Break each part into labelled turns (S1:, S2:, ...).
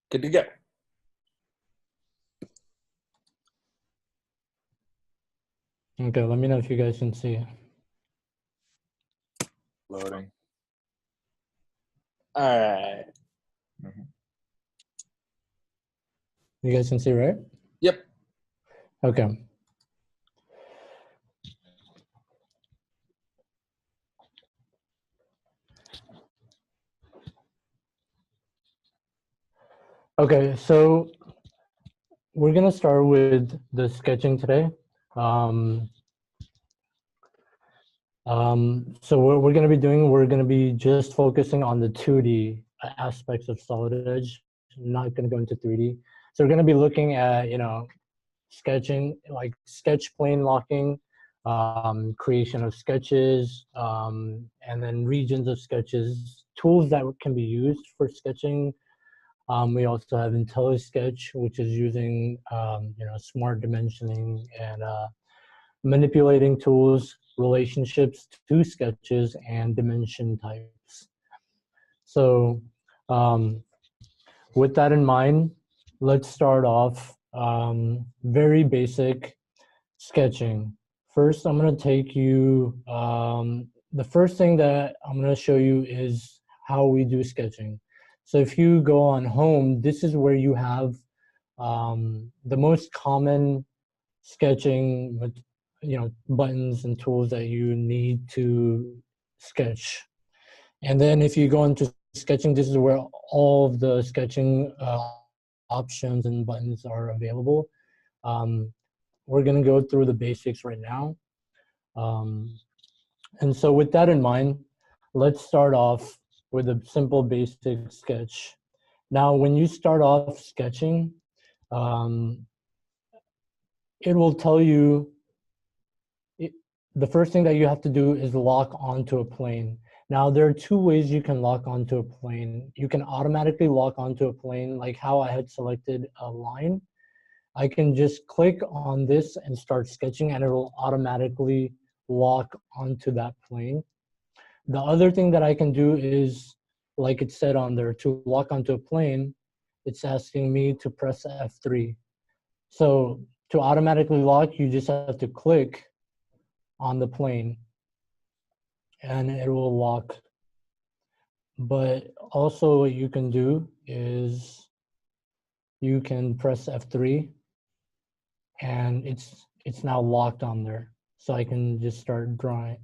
S1: Good to go.
S2: Okay, let me know if you guys can see.
S1: Loading. All right.
S2: You guys can see, right?
S1: Yep.
S2: Okay. Okay, so we're gonna start with the sketching today. So what we're gonna be doing, we're gonna be just focusing on the 2D aspects of Solid Edge, not gonna go into 3D. So we're gonna be looking at, sketching, like sketch plane locking, creation of sketches, and then regions of sketches, tools that can be used for sketching. We also have IntelliSketch, which is using smart dimensioning and manipulating tools, relationships to sketches, and dimension types. So with that in mind, let's start off very basic sketching. First, I'm going to take you, the first thing that I'm going to show you is how we do sketching. So if you go on home, this is where you have the most common sketching, buttons and tools that you need to sketch. And then if you go into sketching, this is where all of the sketching options and buttons are available. We're going to go through the basics right now. And so with that in mind, let's start off with a simple basic sketch. Now, when you start off sketching, it will tell you, the first thing that you have to do is lock onto a plane. Now, there are two ways you can lock onto a plane. You can automatically lock onto a plane, like how I had selected a line. I can just click on this and start sketching, and it will automatically lock onto that plane. The other thing that I can do is, like it said on there, to lock onto a plane, it's asking me to press F3. So to automatically lock, you just have to click on the plane and it will lock. But also what you can do is you can press F3 and it's now locked on there. So I can just start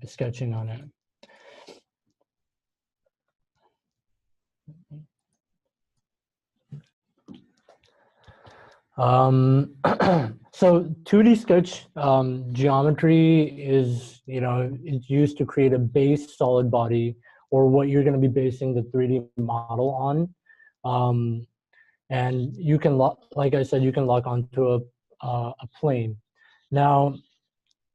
S2: sketching on it. So 2D sketch geometry is, it's used to create a base solid body, or what you're going to be basing the 3D model on. And you can, like I said, you can lock onto a plane. Now,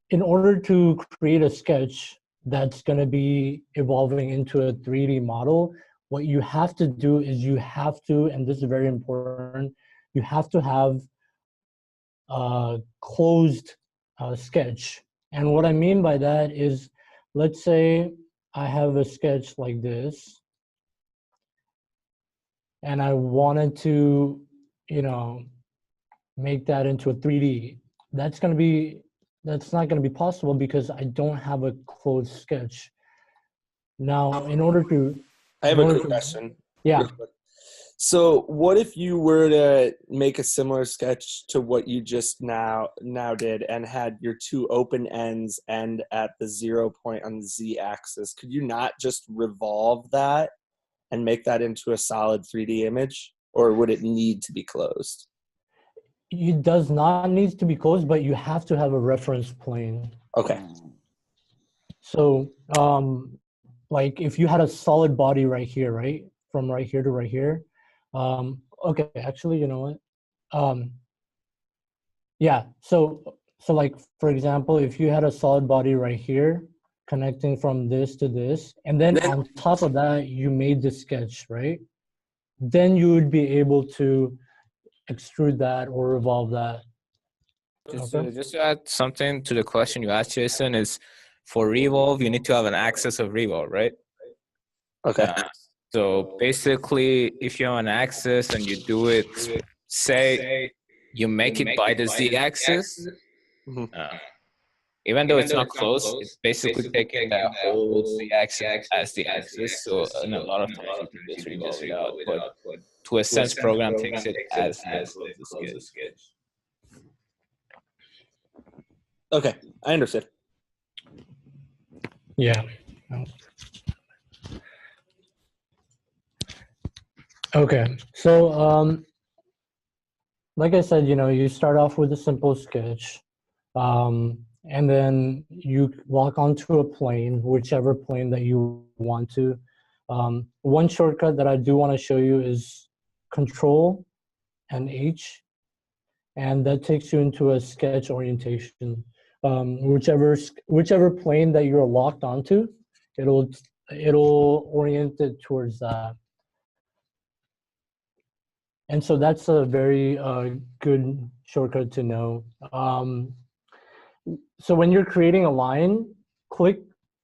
S2: in order to create a sketch that's going to be evolving into a 3D model, what you have to do is you have to, and this is very important, you have to have a closed sketch. And what I mean by that is, let's say I have a sketch like this, and I wanted to, make that into a 3D. That's not going to be possible because I don't have a closed sketch. Now, in order to...
S1: I have a quick question.
S2: Yeah.
S1: So what if you were to make a similar sketch to what you just now did and had your two open ends end at the 0 point on the Z-axis? Could you not just revolve that and make that into a solid 3D image? Or would it need to be closed?
S2: It does not need to be closed, but you have to have a reference plane.
S1: Okay.
S2: So, like if you had a solid body right here, right? From right here to right here. Okay, actually, you know what? Yeah, so like, for example, if you had a solid body right here, connecting from this to this, and then on top of that, you made the sketch, right? Then you would be able to extrude that or revolve that.
S3: Just to add something to the question you asked, Jason, is for revolve, you need to have an axis of revolve, right?
S1: Okay.
S3: So basically, if you're on axis and you do it, say you make it by the z-axis,
S1: Mhm.
S3: even though it's not close, it's basically taking that whole z-axis as the axis. So in a lot of times you can just revolve it out, but to a sense, program takes it as the closest sketch.
S1: Okay, I understood.
S2: Yeah. Okay. So like I said, you start off with a simple sketch, and then you lock onto a plane, whichever plane that you want to. One shortcut that I do want to show you is Control and H, and that takes you into a sketch orientation. Whichever plane that you're locked onto, it'll orient it towards that. And so that's a very good shortcut to know. So when you're creating a line, click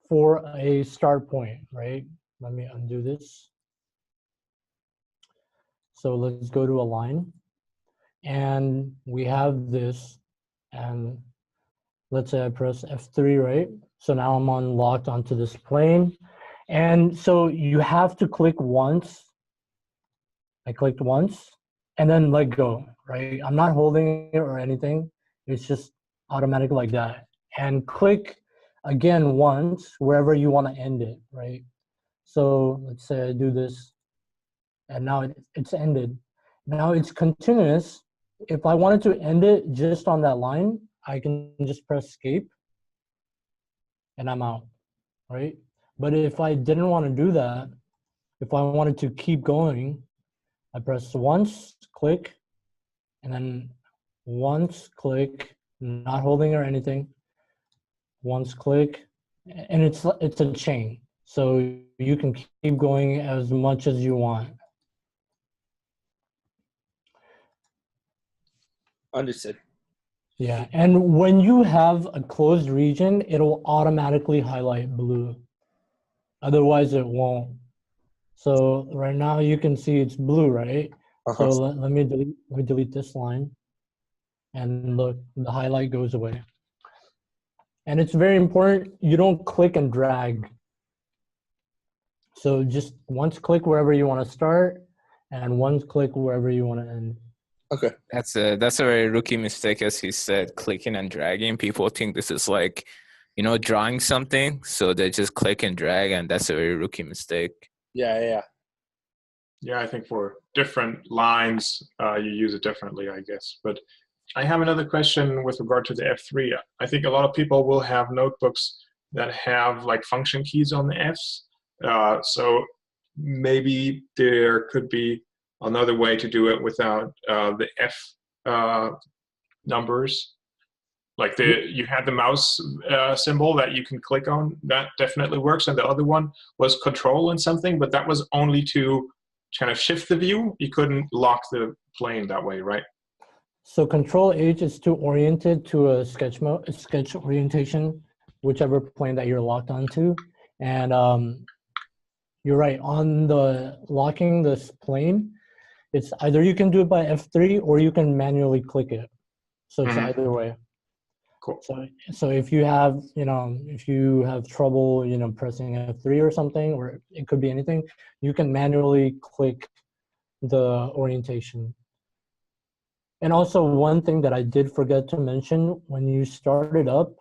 S2: for a start point, right? Let me undo this. So let's go to a line. And we have this. And let's say I press F3, right? So now I'm locked onto this plane. And so you have to click once. I clicked once and then let go, right? I'm not holding it or anything. It's just automatic like that. And click again once wherever you want to end it, right? So let's say I do this and now it's ended. Now it's continuous. If I wanted to end it just on that line, I can just press escape and I'm out, right? But if I didn't want to do that, if I wanted to keep going, I press once, click, and then once, click, not holding or anything, once, click, and it's a chain. So you can keep going as much as you want.
S1: Understood.
S2: Yeah, and when you have a closed region, it'll automatically highlight blue. Otherwise, it won't. So right now you can see it's blue, right? So let me delete this line, and look, the highlight goes away. And it's very important you don't click and drag. So just once click wherever you want to start, and once click wherever you want to end.
S1: Okay.
S3: That's a very rookie mistake, as he said, clicking and dragging. People think this is like, drawing something, so they just click and drag, and that's a very rookie mistake.
S1: Yeah.
S4: Yeah, I think for different lines, you use it differently, I guess. But I have another question with regard to the F3. I think a lot of people will have notebooks that have like function keys on the Fs. So maybe there could be another way to do it without the F numbers. Like you had the mouse symbol that you can click on. That definitely works. And the other one was Control and something, but that was only to kind of shift the view. You couldn't lock the plane that way, right?
S2: So Control H is to orient it to a sketch orientation, whichever plane that you're locked onto. And you're right, on the locking this plane, it's either you can do it by F3 or you can manually click it. So it's either way.
S4: Cool.
S2: So if you have, trouble, pressing F3 or something, or it could be anything, you can manually click the orientation. And also one thing that I did forget to mention, when you start it up,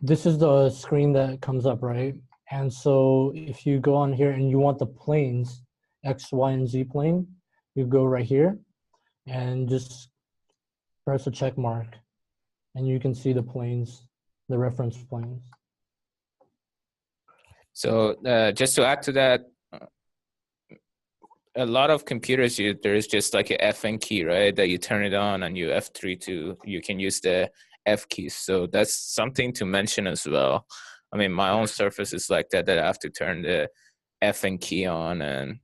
S2: this is the screen that comes up, right? And so if you go on here and you want the planes, X, Y, and Z plane, you go right here and just press a check mark and you can see the planes, the reference planes.
S3: So just to add to that, a lot of computers, there's just like a FN key, right? That you turn it on and you F3 you can use the F keys. So that's something to mention as well. I mean, my own Surface is like that I have to turn the FN key on and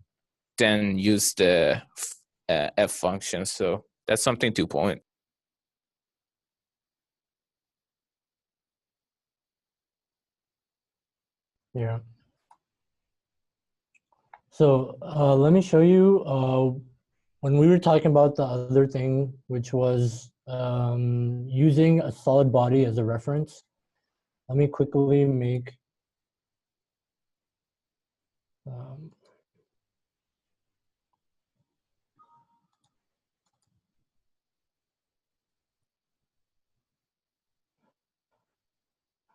S3: then use the F function. So that's something to point.
S2: Yeah. So let me show you when we were talking about the other thing, which was using a solid body as a reference. Let me quickly make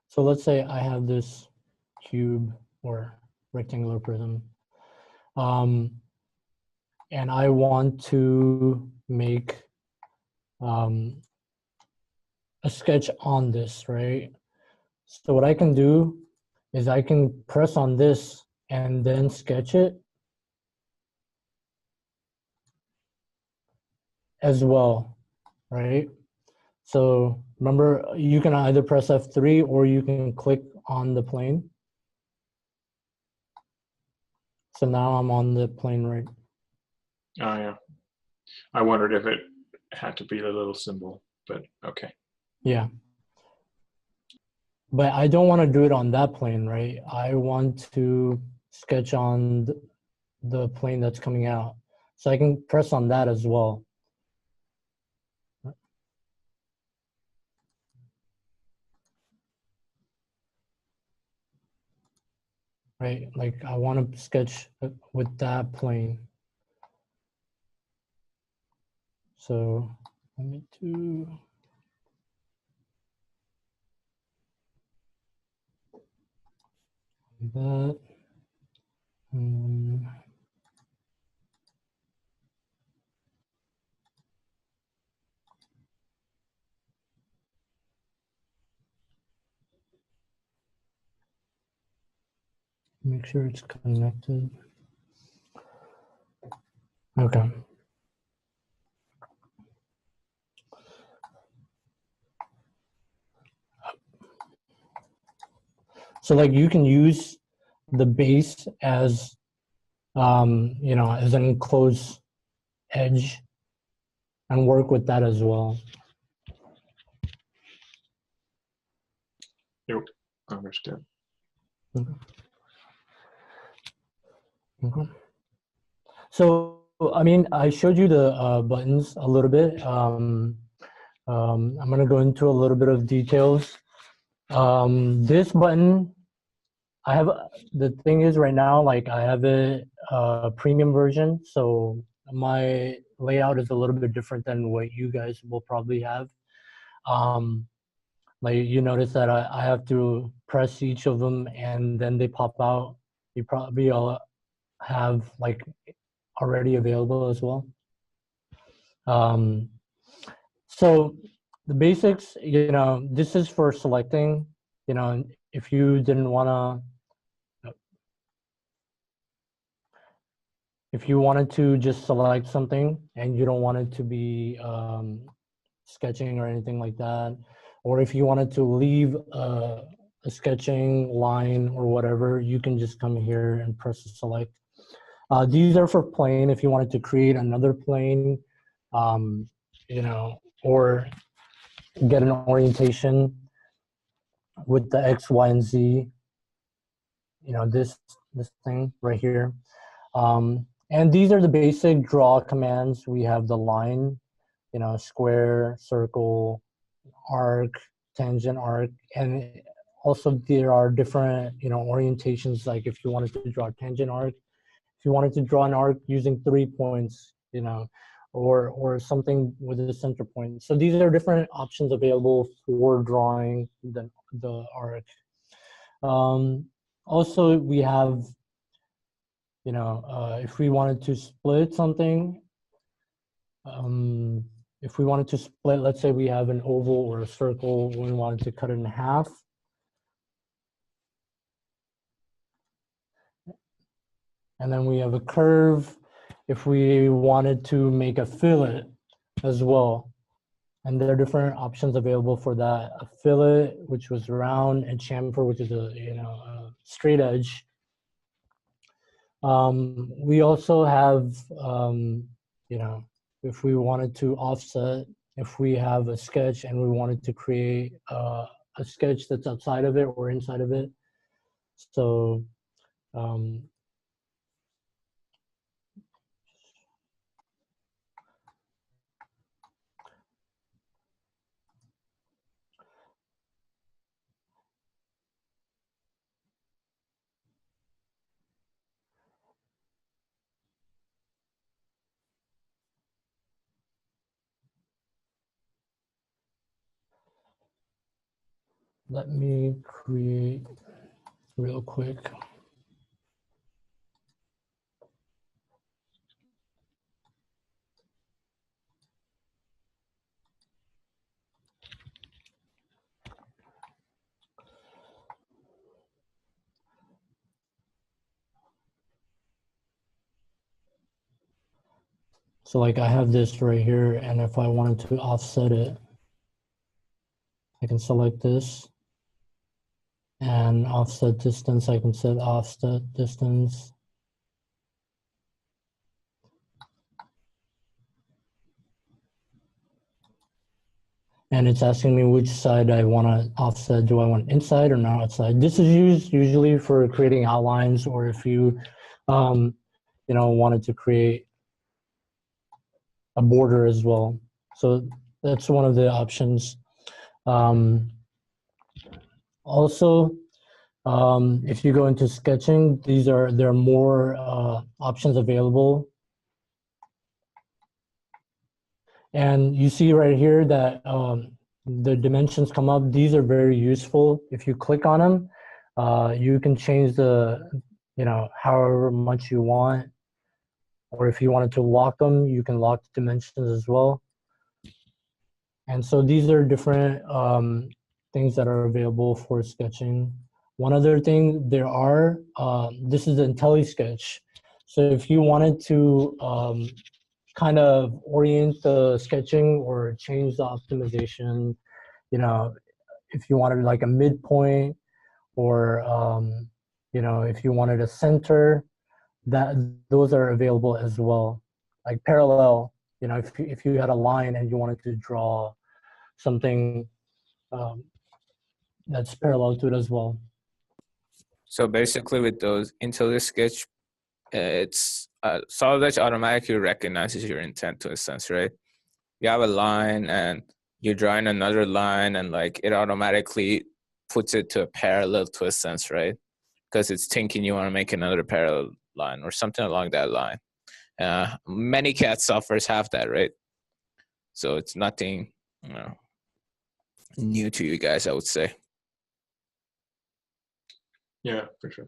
S2: so let's say I have this cube or rectangular prism, and I want to make a sketch on this, right? So what I can do is I can press on this and then sketch it as well, right? So remember, you can either press F3 or you can click on the plane. So now I'm on the plane, right?
S4: Oh, yeah. I wondered if it had to be the little symbol, but okay.
S2: Yeah. But I don't want to do it on that plane, right? I want to sketch on the plane that's coming out. So I can press on that as well. Right, like I want to sketch with that plane. So let me do that. Make sure it's connected. Okay. So like you can use the base as, you know, as an enclosed edge and work with that as well.
S4: Yep, understood.
S2: Okay. Okay. So, I mean, I showed you the buttons a little bit. I'm going to go into a little bit of details. This button, I have, the thing is right now, like I have a premium version. So my layout is a little bit different than what you guys will probably have. Like you notice that I have to press each of them and then they pop out. You probably all have like already available as well. So the basics, you know, this is for selecting, you know, if you didn't want to, if you wanted to just select something and you don't want it to be sketching or anything like that, or if you wanted to leave a sketching line or whatever, you can just come here and press select. These are for plane if you wanted to create another plane, you know, or get an orientation with the X, Y, and Z, you know, this thing right here. And these are the basic draw commands. We have the line, you know, square, circle, arc, tangent, arc, and also there are different, you know, orientations. Like if you wanted to draw a tangent arc, if you wanted to draw an arc using 3 points, you know, or something with a center point. So these are different options available for drawing the arc. Also, we have, you know, if we wanted to split something, if we wanted to split, let's say we have an oval or a circle, we wanted to cut it in half. And then we have a curve if we wanted to make a fillet as well. And there are different options available for that. A fillet, which was round, and chamfer, which is a, you know, a straight edge. We also have, you know, if we wanted to offset, if we have a sketch and we wanted to create a sketch that's outside of it or inside of it. So let me create real quick. So like I have this right here, and if I wanted to offset it, I can select this, and offset distance, I can set offset distance. And it's asking me which side I want to offset. Do I want inside or not outside? This is used usually for creating outlines, or if you, wanted to create a border as well. So that's one of the options. Also, if you go into sketching, there are more options available. And you see right here that the dimensions come up. These are very useful. If you click on them, you can change however much you want. Or if you wanted to lock them, you can lock the dimensions as well. And so these are different things that are available for sketching. One other thing this is IntelliSketch. So if you wanted to kind of orient the sketching or change the optimization, if you wanted like a midpoint, or if you wanted a center, those are available as well. Like parallel, if you had a line and you wanted to draw something that's parallel to it as well.
S3: So basically with those IntelliSketch, it's Solid Edge automatically recognizes your intent to a sense, right? You have a line and you're drawing another line, and like it automatically puts it to a parallel to a sense, right? Because it's thinking you want to make another parallel line or something along that line. Many CAD softwares have that, right? So it's nothing new to you guys, I would say.
S4: Yeah, for sure.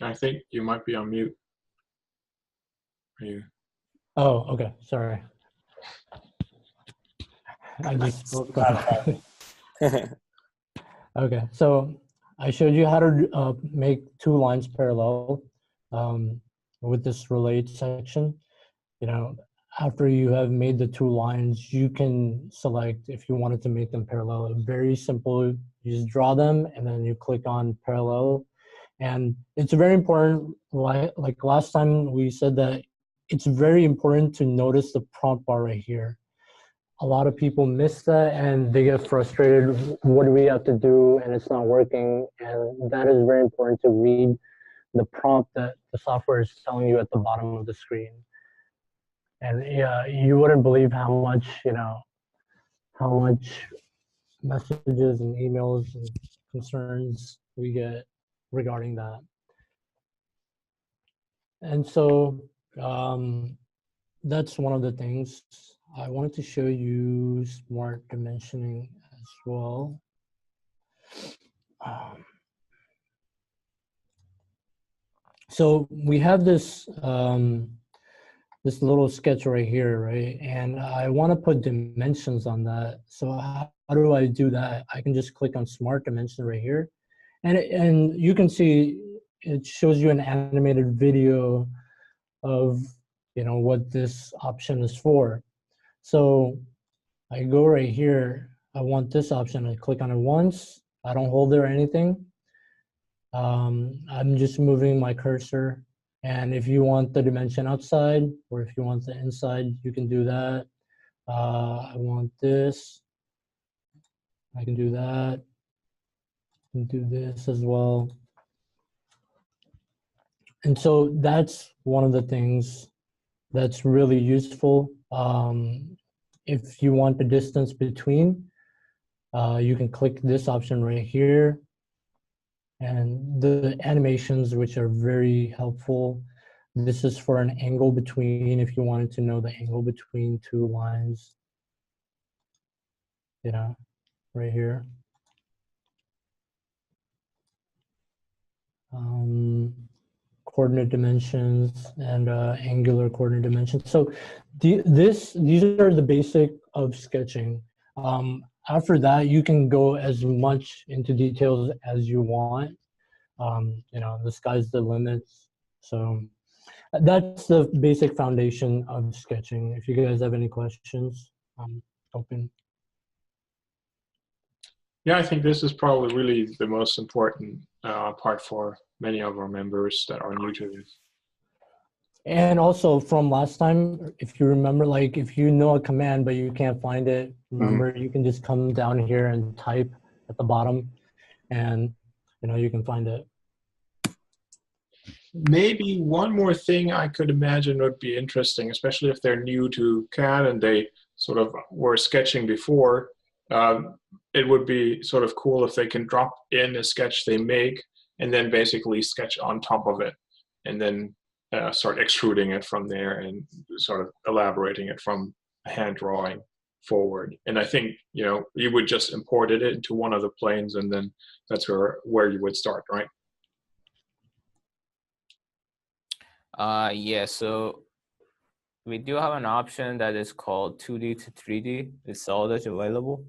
S4: I think you might be on mute. Are you?
S2: Oh, okay. Sorry. I just spoke up. Okay, so I showed you how to make two lines parallel with this relate section. After you have made the two lines, you can select if you wanted to make them parallel. Very simple. You just draw them and then you click on parallel. And it's very important, like last time we said that it's very important to notice the prompt bar right here. A lot of people miss that and they get frustrated. What do we have to do? And it's not working. And that is very important to read the prompt that the software is telling you at the bottom of the screen. And yeah, you wouldn't believe how much messages and emails and concerns we get regarding that. And so that's one of the things. I wanted to show you smart dimensioning as well. So we have this this little sketch right here, right? And I want to put dimensions on that. So how do I do that? I can just click on Smart Dimension right here, and you can see it shows you an animated video of what this option is for. So I go right here. I want this option. I click on it once. I don't hold it or anything. I'm just moving my cursor, and if you want the dimension outside or if you want the inside, you can do that. I want this, I can do that, I can do this as well. And so that's one of the things that's really useful. If you want the distance between, you can click this option right here. And the animations, which are very helpful. This is for an angle between, if you wanted to know the angle between two lines, right here. Coordinate dimensions and angular coordinate dimensions. So these are the basic of sketching. After that, you can go as much into details as you want. The sky's the limit. So that's the basic foundation of sketching. If you guys have any questions, I'm open.
S4: Yeah, I think this is probably really the most important part for many of our members that are new to this.
S2: And also from last time, if you remember, like if you know a command but you can't find it, remember you can just come down here and type at the bottom, and you can find it.
S4: Maybe one more thing I could imagine would be interesting, especially if they're new to CAD and they sort of were sketching before. It would be sort of cool if they can drop in a sketch they make and then basically sketch on top of it, and then start extruding it from there and sort of elaborating it from a hand drawing forward. And I think you would just import it into one of the planes, and then that's where you would start, right?
S3: Yeah, so we do have an option that is called 2D to 3D. It's all that's available.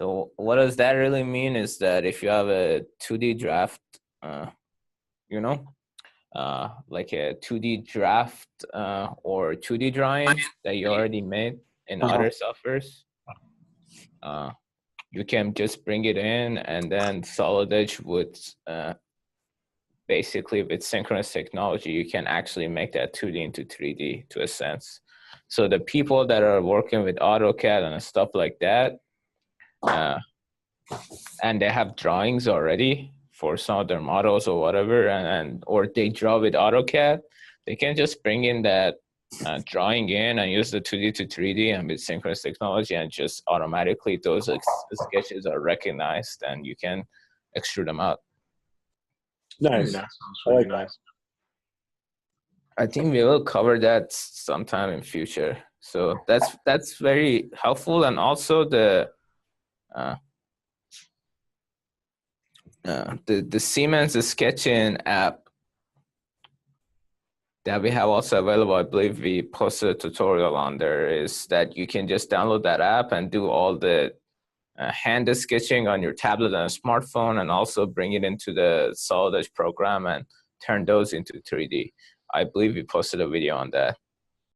S3: So what does that really mean is that if you have a 2D draft, like a 2D draft or 2D drawing that you already made in other softwares, you can just bring it in, and then Solid Edge would basically, with synchronous technology, you can actually make that 2D into 3D to a sense. So the people that are working with AutoCAD and stuff like that, and they have drawings already for some of their models or whatever, or they draw with AutoCAD, they can just bring in that drawing in and use the 2D to 3D and with synchronous technology, and just automatically those sketches are recognized and you can extrude them out.
S1: Nice.
S4: That sounds really nice.
S3: I think we will cover that sometime in future. So that's very helpful. And also the Siemens sketching app that we have also available, I believe we posted a tutorial on there, is that you can just download that app and do all the hand sketching on your tablet and a smartphone, and also bring it into the Solid Edge program and turn those into 3D. I believe we posted a video on that.